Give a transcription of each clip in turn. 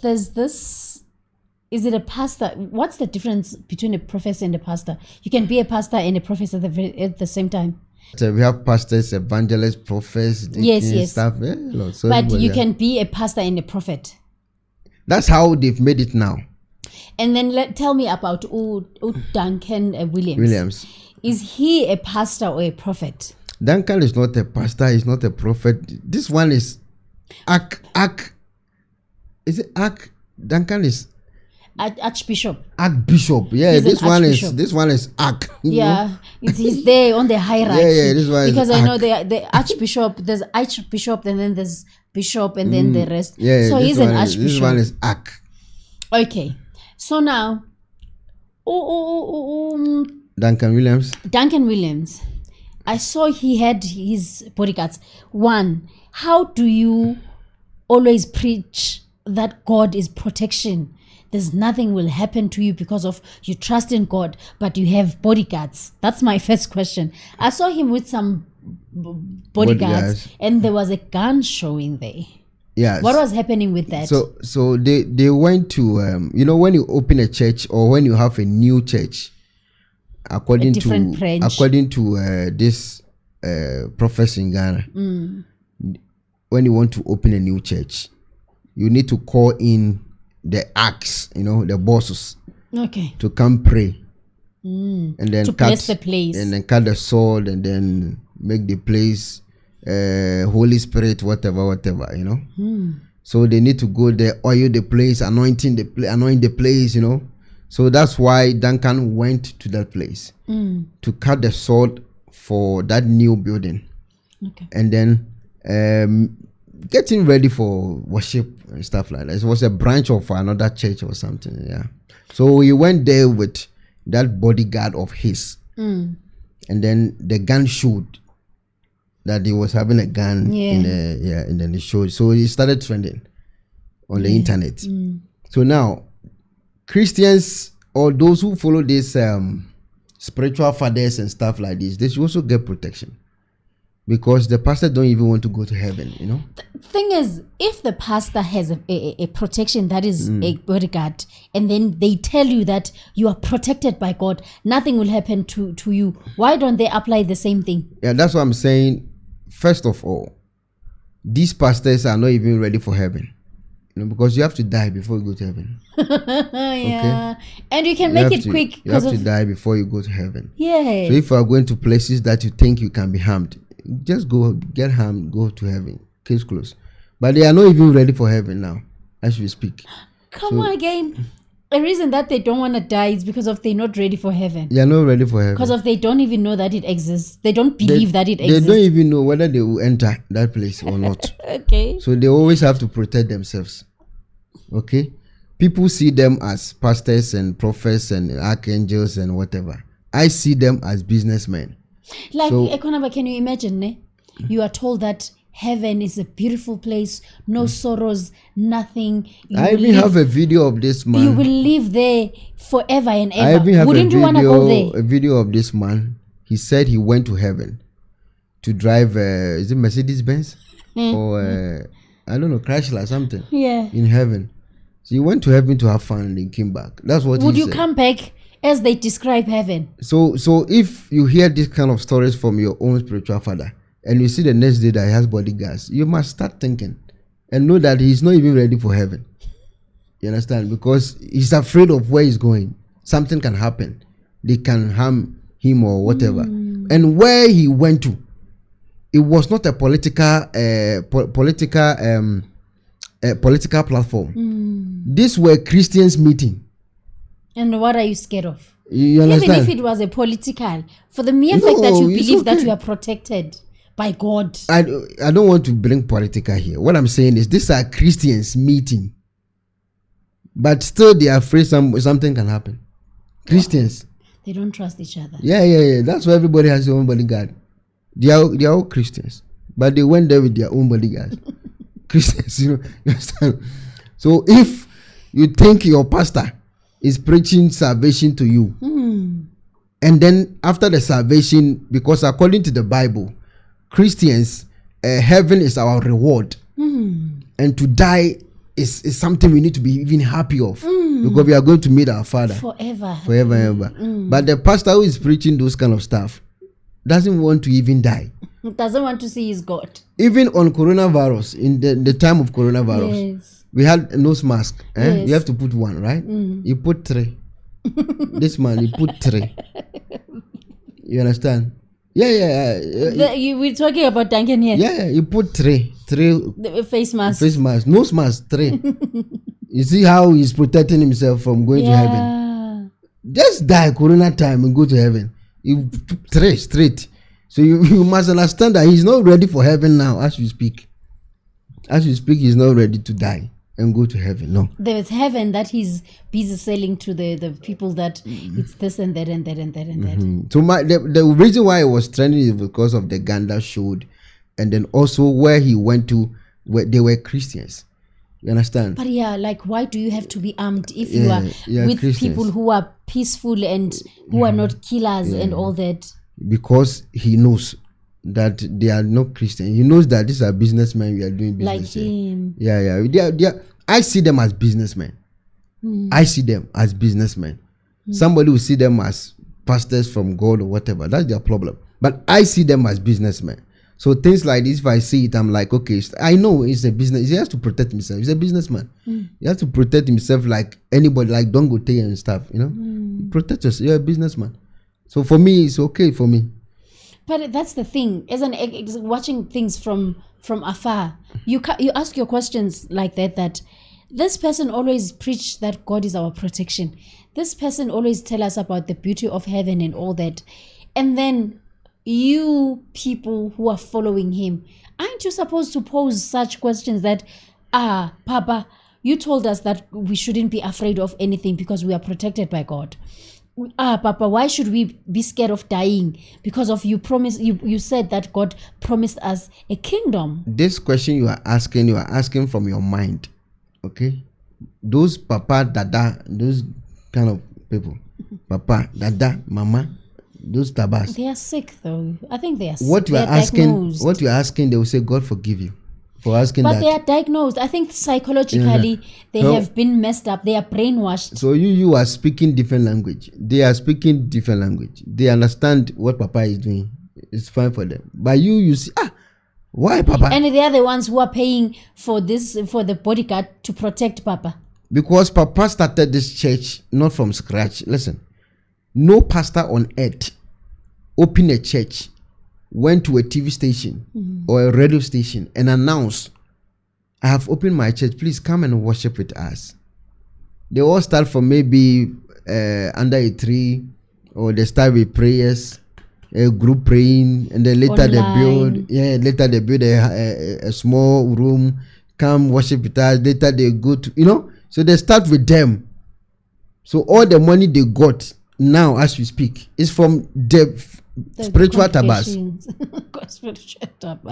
there's this. Is it a pastor? What's the difference between a professor and a pastor? You can be a pastor and a professor at the same time. So we have pastors, evangelists, prophets, yes. stuff. So but you can be a pastor and a prophet. That's how they've made it now. And then tell me about Duncan Williams. Is he a pastor or a prophet? Duncan is not a pastor. He's not a prophet. This one is Is it Duncan is Archbishop. Archbishop. Yeah, this one is Arch. Yeah, he's there on the hierarchy. Yeah, this one because is I know the Archbishop. There's Archbishop, and then there's Bishop, and then the rest. Yeah, so he's an Archbishop. This one is Arch. Okay, so now, Duncan Williams. Duncan Williams. I saw he had his bodyguards. One, how do you always preach that God is protection? There's nothing will happen to you because of you trust in God, but you have bodyguards. That's my first question. I saw him with some bodyguards, and there was a gun showing there. Yes. What was happening with that? So they went to when you open a church or when you have a new church, according to this professor in Ghana, when you want to open a new church, you need to call in the acts, the bosses, to come pray, and then to bless the place, and then cut the sword, and then make the place Holy Spirit, whatever, So they need to go there, oil the place, anoint the place, So that's why Duncan went to that place to cut the sword for that new building, and then getting ready for worship and stuff like that. It was a branch of another church or something. Yeah. So he went there with that bodyguard of his, and then the gun showed that he was having a gun and then it showed. So he started trending on the internet. So now Christians or those who follow this spiritual fathers and stuff like this, they should also get protection. Because the pastor don't even want to go to heaven, The thing is, if the pastor has a protection that is a bodyguard, and then they tell you that you are protected by God, nothing will happen to you. Why don't they apply the same thing? Yeah, that's what I'm saying. First of all, these pastors are not even ready for heaven. Because you have to die before you go to heaven. Yeah. Okay? And you can make it quick. You have to die before you go to heaven. Yeah. So if you are going to places that you think you can be harmed, just go get harmed, go to heaven. Case closed. But they are not even ready for heaven now, as we speak. Come on again. The reason that they don't want to die is because of they're not ready for heaven. They are not ready for heaven. Because of they don't even know that it exists. They don't believe that it exists. They don't even know whether they will enter that place or not. Okay. So they always have to protect themselves. Okay? People see them as pastors and prophets and archangels and whatever. I see them as businessmen. Like, Ekonaba, can you imagine, you are told that heaven is a beautiful place, no sorrows, nothing. I even have a video of this man. You will live there forever and ever. I even have Wouldn't you want to go there? A video of this man. He said he went to heaven to drive, is it Mercedes-Benz? Or, I don't know, Chrysler or something. Yeah. In heaven. So he went to heaven to have fun and he came back. That's what he said. Would you come back as they describe heaven? So if you hear this kind of stories from your own spiritual father, and you see the next day that he has bodyguards, you must start thinking and know that he's not even ready for heaven. You understand? Because he's afraid of where he's going. Something can happen. They can harm him or whatever. And where he went to, it was not a political platform. These were Christians meeting. And what are you scared of? You understand? Even if it was a political, for the mere fact that you believe that you are protected by God. I don't want to bring political here. What I'm saying is these are Christians meeting. But still they are afraid something can happen. Christians. They don't trust each other. Yeah. That's why everybody has their own bodyguard. They are all Christians. But they went there with their own bodyguards. Christians, you understand? So if you think your pastor is preaching salvation to you, and then after the salvation, because according to the Bible, Christians, heaven is our reward, and to die is something we need to be even happy of because we are going to meet our Father forever and ever. But the pastor who is preaching those kind of stuff doesn't want to even die. Doesn't want to see his God. Even on coronavirus, in the time of coronavirus, Yes. we had nose mask. Yes. You have to put one, right? You put 3. This man, he put 3. You understand? Yeah. We're talking about Duncan here. Yeah, you put 3. The face mask. Face mask, nose mask, 3. You see how he's protecting himself from going to heaven. Just die corona time and go to heaven. You 3 straight. So you must understand that he's not ready for heaven now as you speak. As you speak, he's not ready to die and go to heaven. No. There's heaven that he's busy selling to the people that it's this and that and that and that and that. So the reason why it was trending is because of the Ganda showed, and then also where he went to, where they were Christians. You understand? But yeah, like why do you have to be armed if you are with Christians. people who are peaceful and who are not killers and all that? Because he knows that they are not Christian. He knows that these are businessmen. We are doing business. Like him. Yeah. They are, I see them as businessmen. I see them as businessmen. Somebody will see them as pastors from God or whatever. That's their problem. But I see them as businessmen. So things like this, if I see it, I'm like, okay, I know it's a business. He has to protect himself. He's a businessman. He has to protect himself like anybody, like Dangote and stuff. You know, protect yourself. You're a businessman. So for me, it's okay for me. But that's the thing. As an watching things from afar, you ask your questions like that. That this person always preach that God is our protection. This person always tell us about the beauty of heaven and all that, and then you people who are following him, aren't you supposed to pose such questions that, Papa, you told us that we shouldn't be afraid of anything because we are protected by God. Papa, why should we be scared of dying? Because of you said that God promised us a kingdom. This question you are asking from your mind. Okay? Those Papa, Dada, those kind of people. Papa, Dada, Mama, those tabas. They are sick though. I think they are sick. What you are asking, they will say, God forgive you for asking that. But they are diagnosed. I think psychologically they have been messed up. They are brainwashed. So you are speaking different language. They are speaking different language. They understand what Papa is doing. It's fine for them. But you see, why Papa? And they are the ones who are paying for the bodyguard to protect Papa. Because Papa started this church not from scratch. Listen, no pastor on earth opened a church, went to a TV station or a radio station and announced, I have opened my church, please come and worship with us. They all start from maybe under a tree, or they start with prayers, a group praying, and then later they build a small room, come worship with us. Later they go to, so they start with them. So all the money they got now as we speak is from the spiritual tabas.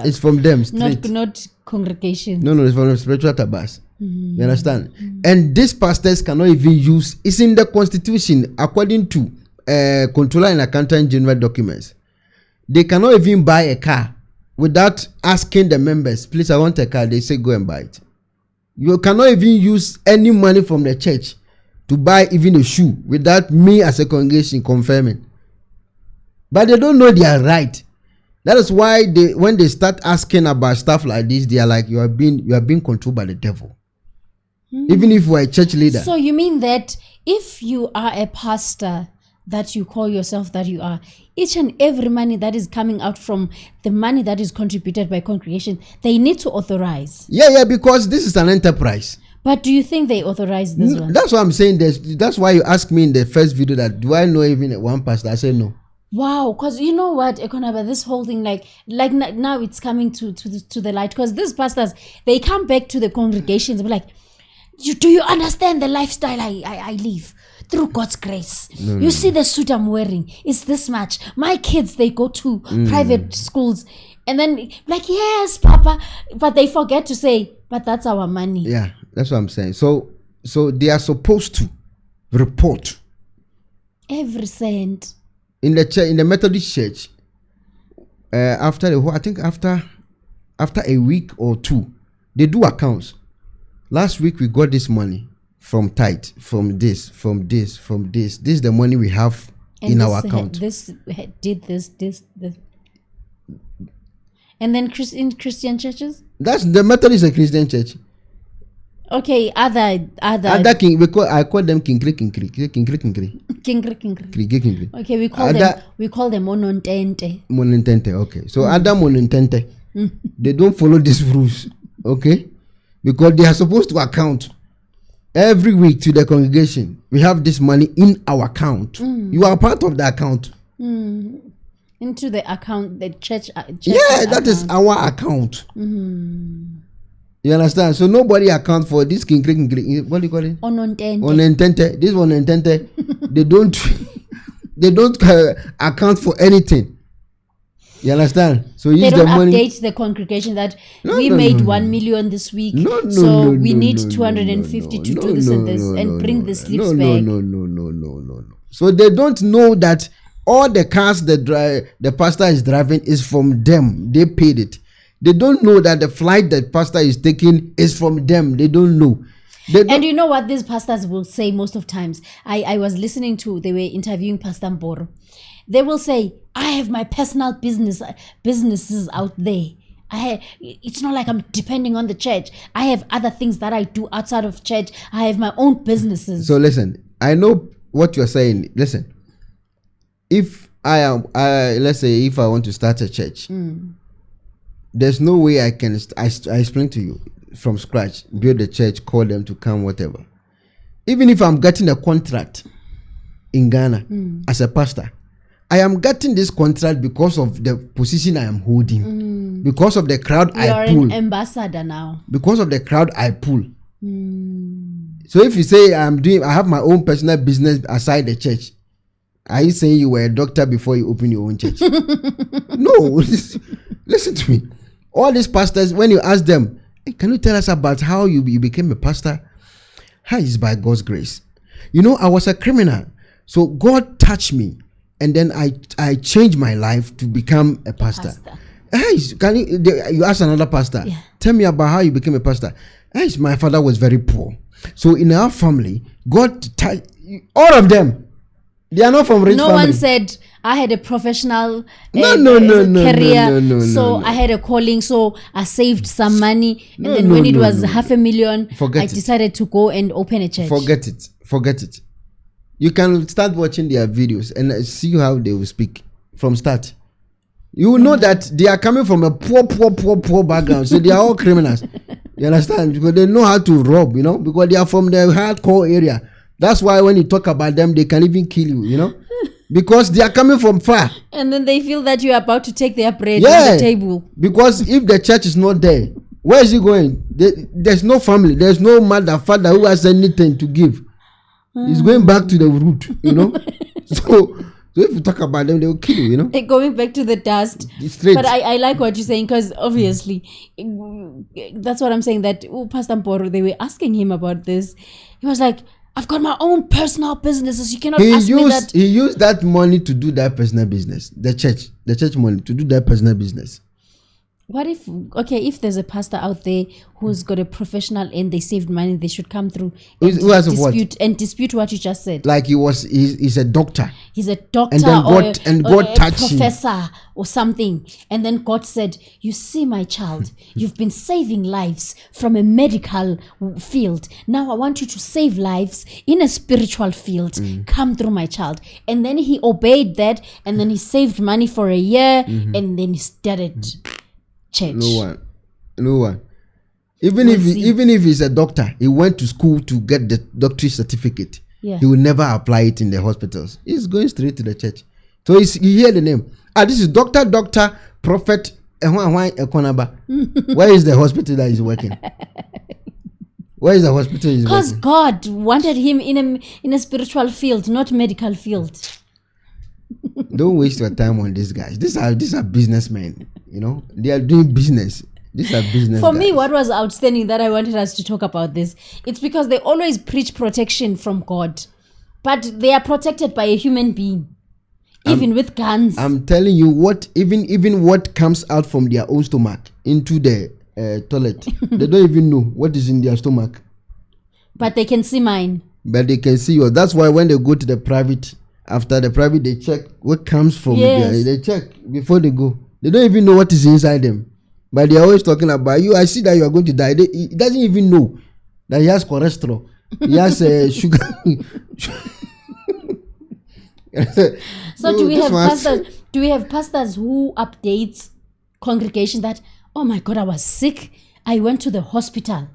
It's from them straight. Not congregations. No, it's from the spiritual tabas. You understand? And these pastors cannot even use, it's in the constitution according to Controller and Accountant General documents. They cannot even buy a car without asking the members, please, I want a car. They say go and buy it. You cannot even use any money from the church to buy even a shoe without me as a congregation confirming. But they don't know they are right. That is why when they start asking about stuff like this, they are like, you are being controlled by the devil. Even if you are a church leader. So you mean that if you are a pastor that you call yourself that you are, each and every money that is coming out from the money that is contributed by congregation, they need to authorize. Yeah, because this is an enterprise. But do you think they authorize this one? That's what I'm saying. That's why you asked me in the first video that do I know even one pastor? I said no. Wow, because you know what, Ekonaba, this whole thing, like now it's coming to the light, because these pastors, they come back to the congregations and be like, do you understand the lifestyle I live? Through God's grace. You see the suit I'm wearing, it's this much. My kids, they go to private schools. And then like, yes, Papa. But they forget to say, but that's our money. Yeah, that's what I'm saying. So they are supposed to report every cent. In the Methodist church, after a week or two, they do accounts. Last week we got this money from tithe, from this. This is the money we have in our account. This did this. And then in Christian churches? That's the Methodist is a Christian church. Okay, other king, I call them kinkri. Okay, we call them monontente. Okay, so other monontente, they don't follow these rules. Okay, because they are supposed to account every week to the congregation. We have this money in our account. You are part of the account. Into the account, the church yeah, that is our account. You understand? So nobody account for this kinkri. What do you call it? Onontente. This onontente, they don't account for anything. You understand? So they don't the money. Update the congregation that we made 1 million this week. So we need 250 to do this and this and bring the slips back. No. So they don't know that all the cars the pastor is driving is from them. They paid it. They don't know that the flight that pastor is taking is from them. They don't know. And you know what these pastors will say most of times? I was listening to, they were interviewing Pastor Mboro. They will say, I have my personal businesses out there. It's not like I'm depending on the church. I have other things that I do outside of church. I have my own businesses. So listen, I know what you're saying. Listen, if let's say if I want to start a church, there's no way I can. I explain to you from scratch, build a church, call them to come, whatever. Even if I'm getting a contract in Ghana as a pastor, I am getting this contract because of the position I am holding, because of the crowd I pull. You're an ambassador now. Because of the crowd I pull. So if you say I have my own personal business aside the church, are you saying you were a doctor before you open your own church? No, listen to me. All these pastors, when you ask them, hey, can you tell us about how you became a pastor? How is by God's grace? You know, I was a criminal, so God touched me, and then I changed my life to become a pastor. Hey, can you ask another pastor? Yeah. Tell me about how you became a pastor. Hey, my father was very poor, so in our family, God all of them. They are not from rich family. No one said I had a professional career, so I had a calling, so I saved some money, and then when it was $500,000, I decided to go and open a church. Forget it. You can start watching their videos and see how they will speak from start. You will know that they are coming from a poor background, so they are all criminals. You understand? Because they know how to rob, because they are from the hardcore area. That's why when you talk about them, they can even kill you, because they are coming from far. And then they feel that you are about to take their bread on the table. Because if the church is not there, where is he going? There's no family. There's no mother, father who has anything to give. He's going back to the root, So if you talk about them, they will kill you, They're going back to the dust. Straight. But I like what you're saying, because obviously, that's what I'm saying, that Pastor Mporo, they were asking him about this. He was like, I've got my own personal businesses. You cannot ask me that. He used that money to do that personal business. The church money to do that personal business. What if there's a pastor out there who's got a professional and they saved money, they should come through and dispute what you just said. Like he's a doctor. He's a doctor, and God touched him. Professor or something. And then God said, you see, my child, you've been saving lives from a medical field. Now I want you to save lives in a spiritual field. Come through, my child. And then he obeyed that, and then he saved money for a year, and then he started church. No one. Even if he's a doctor, he went to school to get the doctorate certificate. Yeah. He will never apply it in the hospitals. He's going straight to the church. So you hear the name. This is doctor, prophet. Where is the hospital that he's working? Where is the hospital he's working? Because God wanted him in a spiritual field, not medical field. Don't waste your time on these guys. These are businessmen. They are doing business. These are business. For me, what was outstanding that I wanted us to talk about this, it's because they always preach protection from God, but they are protected by a human being, even with guns. I'm telling you, even what comes out from their own stomach into the toilet, they don't even know what is in their stomach. But they can see mine. But they can see yours. That's why when they go to the private, after the private, they check what comes from there. They check before they go. They don't even know what is inside them. But they're always talking about you. I see that you are going to die. He doesn't even know that he has cholesterol. He has sugar. So do we have pastors? Do we have pastors who updates congregation that, oh my God, I was sick. I went to the hospital.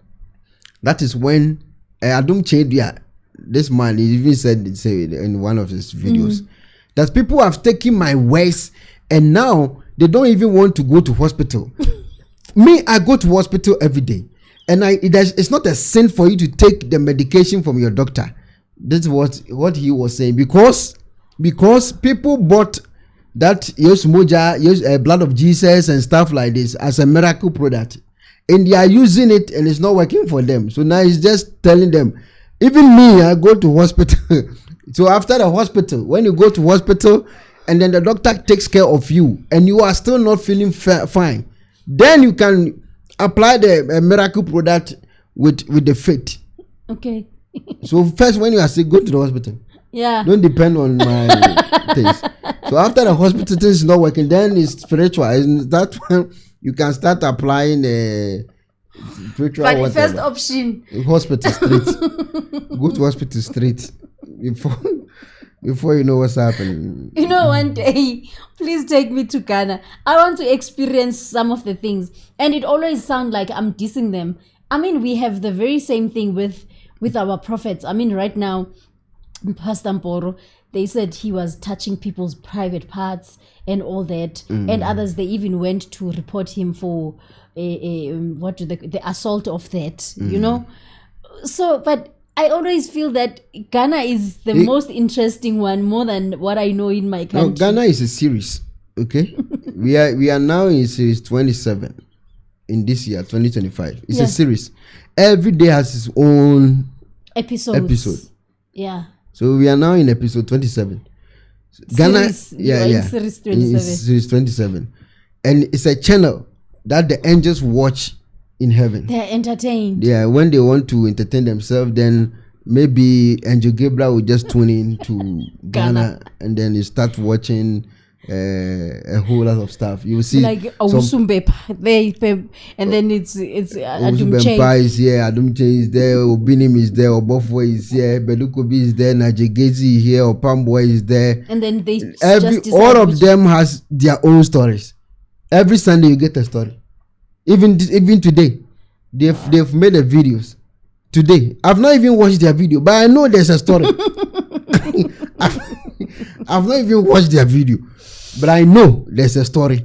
That is when Adum Chedia, this man, he even said in one of his videos that people have taken my words and now they don't even want to go to hospital. Me, I go to hospital every day, and it's not a sin for you to take the medication from your doctor. That's what he was saying, because people bought that moja, blood of Jesus and stuff like this as a miracle product, and they are using it and it's not working for them. So now he's just telling them. Even me, I go to hospital. So after the hospital, when you go to hospital and then the doctor takes care of you and you are still not feeling fine, then you can apply the miracle product with the faith. Okay. So first, when you are sick, go to the hospital. Yeah. Don't depend on my things. So after the hospital things is not working, then it's spiritual. And that one you can start applying spiritual. But the whatever. first option, hospital straight. Go to hospital straight before you know what's happening. You know, one day, please take me to Ghana. I want to experience some of the things, and it always sounds like I'm dissing them. I mean, we have the very same thing with our prophets. I mean, right now, Pastor Mporo, they said he was touching people's private parts and all that, and others, they even went to report him for the assault of that, you know. So, but I always feel that Ghana is the most interesting one, more than what I know in my country. No, Ghana is a series, okay? we are now in series 27 in this year, 2025. It's a series. Every day has its own episode. Yeah. So we are now in episode 27. Ghana, series 27. In series 27, and it's a channel that the angels watch in heaven. They're entertained. Yeah, when they want to entertain themselves, then maybe Angel Gabriel will just tune in to Ghana, and then you start watching a whole lot of stuff. You will see like Awusumbe, and then it's Adumche is here, Adumche is there, Obinim is there, Obofo is here, Belukobi is there, Najegezi is here, Opamboy is there, and then they all of them has their own stories. Every Sunday you get a story. Even today, they've made the videos. Today, I've not even watched their video, but I know there's a story. I've not even watched their video, but I know there's a story.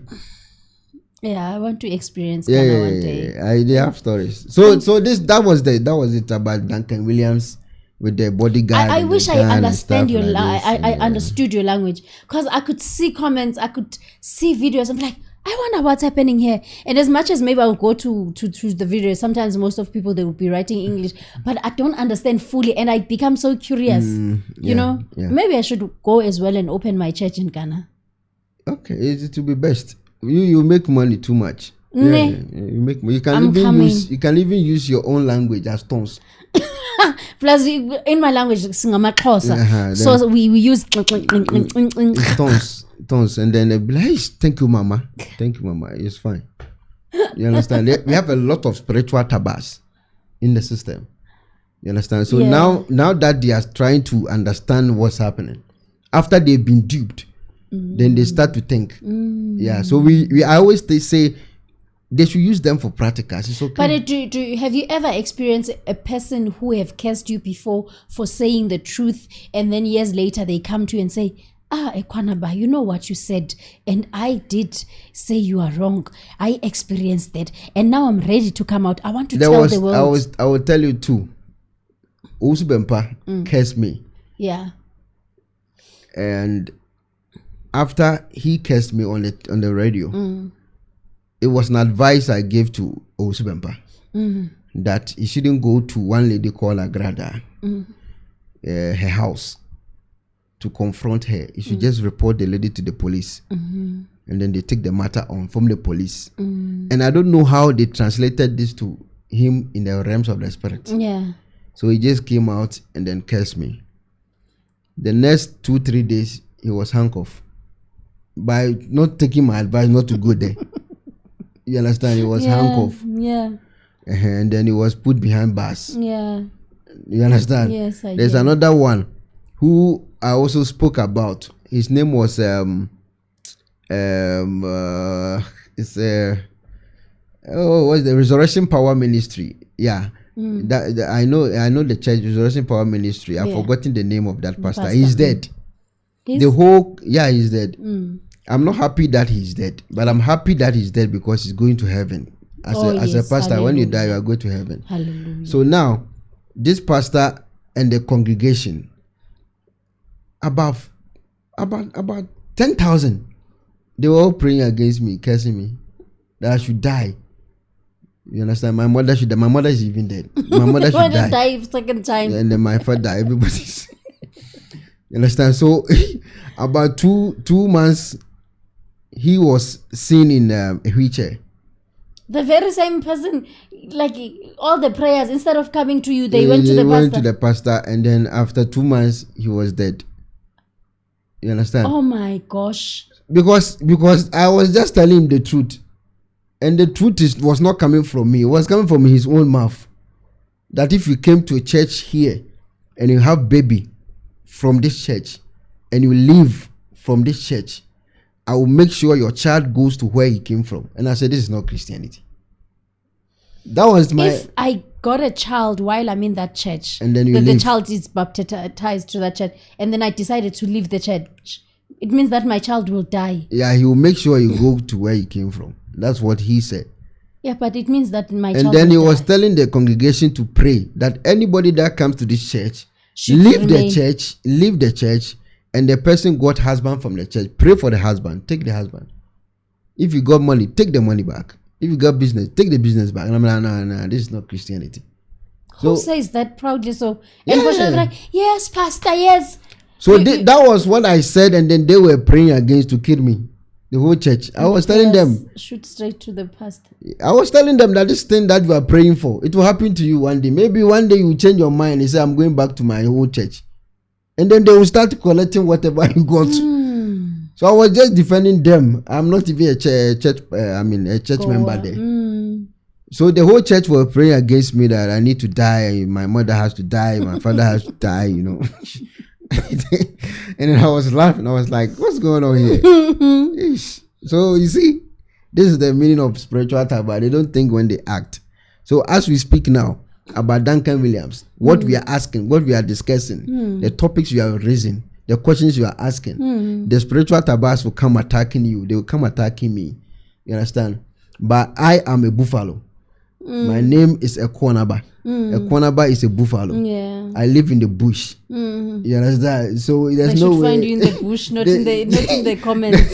Yeah, I want to experience Ghana one day. They have stories. So that was it about Duncan Williams with the bodyguard. I wish I understand your I understood your language, because I could see comments, I could see videos. I'm like, I wonder what's happening here. And as much as maybe I'll go to the video, sometimes most of people, they will be writing English, but I don't understand fully, and I become so curious. You know, maybe I should go as well and open my church in Ghana. Okay, it will be best. You make money too much. You make money. You can even use your own language as tongues. Plus, in my language, so we use tongues, and then they'll be like, hey, thank you, mama. It's fine. You understand? We have a lot of spiritual tabas in the system. You understand? So now that they are trying to understand what's happening, after they've been duped, then they start to think. Yeah. So I always say they should use them for practicals. It's okay. But have you ever experienced a person who have cursed you before for saying the truth, and then years later they come to you and say, Ekwanaba, you know what you said, and I did say you are wrong. I experienced that, and now I'm ready to come out. I want to tell the world. I will tell you too. Usubempa cursed me. Yeah. And after he cursed me on the radio, it was an advice I gave to Usubempa that he shouldn't go to one lady called Agrada, her house, to confront her. You should just report the lady to the police, and and then they take the matter on from the police. And I don't know how they translated this to him in the realms of the spirit. Yeah. So he just came out and then cursed me. The next 2-3 days, he was handcuffed by not taking my advice not to go there. You understand? He was handcuffed. Yeah. And then he was put behind bars. Yeah. You understand? Yes, I There's get. another one who I also spoke about. His name was what's the Resurrection Power Ministry? Yeah. That I know the church Resurrection Power Ministry. I've forgotten the name of that pastor. He's dead. He's dead. I'm not happy that he's dead, but I'm happy that he's dead because he's going to heaven. As a pastor, hallelujah. when you die, you are going to heaven. Hallelujah. So now, this pastor and the congregation, about 10,000, they were all praying against me, cursing me, that I should die. You understand? My mother should die. My mother is even dead. My mother should die. Second time. And then my father, everybody's. You understand? So about two months, he was seen in a wheelchair. The very same person, like all the prayers, instead of coming to you, they went to the pastor. Went to the pastor, and then after 2 months, he was dead. You understand? Oh my gosh. Because I was just telling him the truth. And the truth was not coming from me. It was coming from his own mouth. That if you came to a church here and you have baby from this church and you leave from this church, I will make sure your child goes to where he came from. And I said, this is not Christianity. That was my... If I got a child while I'm in that church, and then the child is baptized to that church, and then I decided to leave the church, it means that my child will die. Yeah, he will make sure you go to where he came from. That's what he said. Yeah, but it means that my child will die. And then he was die. telling the congregation to pray that anybody that comes to this church, leave the church, and the person got husband from the church. Pray for the husband. Take the husband. If you got money, take the money back. If you got business, take the business back. And I'm like, no, this is not Christianity. Who says that proudly? So, and for sure, like, yes, pastor, yes. So that was what I said, and then they were praying against to kill me. The whole church. I was telling them. Shoot straight to the pastor. I was telling them that this thing that you are praying for, it will happen to you one day. Maybe one day you change your mind and say, I'm going back to my old church. And then they will start collecting whatever you got. So I was just defending them. I'm not even a church member there. So the whole church were praying against me that I need to die. My mother has to die. My father has to die, you know. And then I was laughing. I was like, what's going on here? So you see, this is the meaning of spiritual taboo. They don't think when they act. So as we speak now about Duncan Williams, what we are asking, what we are discussing, the topics you are raising, the questions you are asking, the spiritual tabas will come attacking you. They will come attacking me. You understand? But I am a buffalo. My name is a Ekwonaba. Ekwonaba is a buffalo. Yeah. I live in the bush. You understand? So there's no way. Find you in the bush, not in the comments.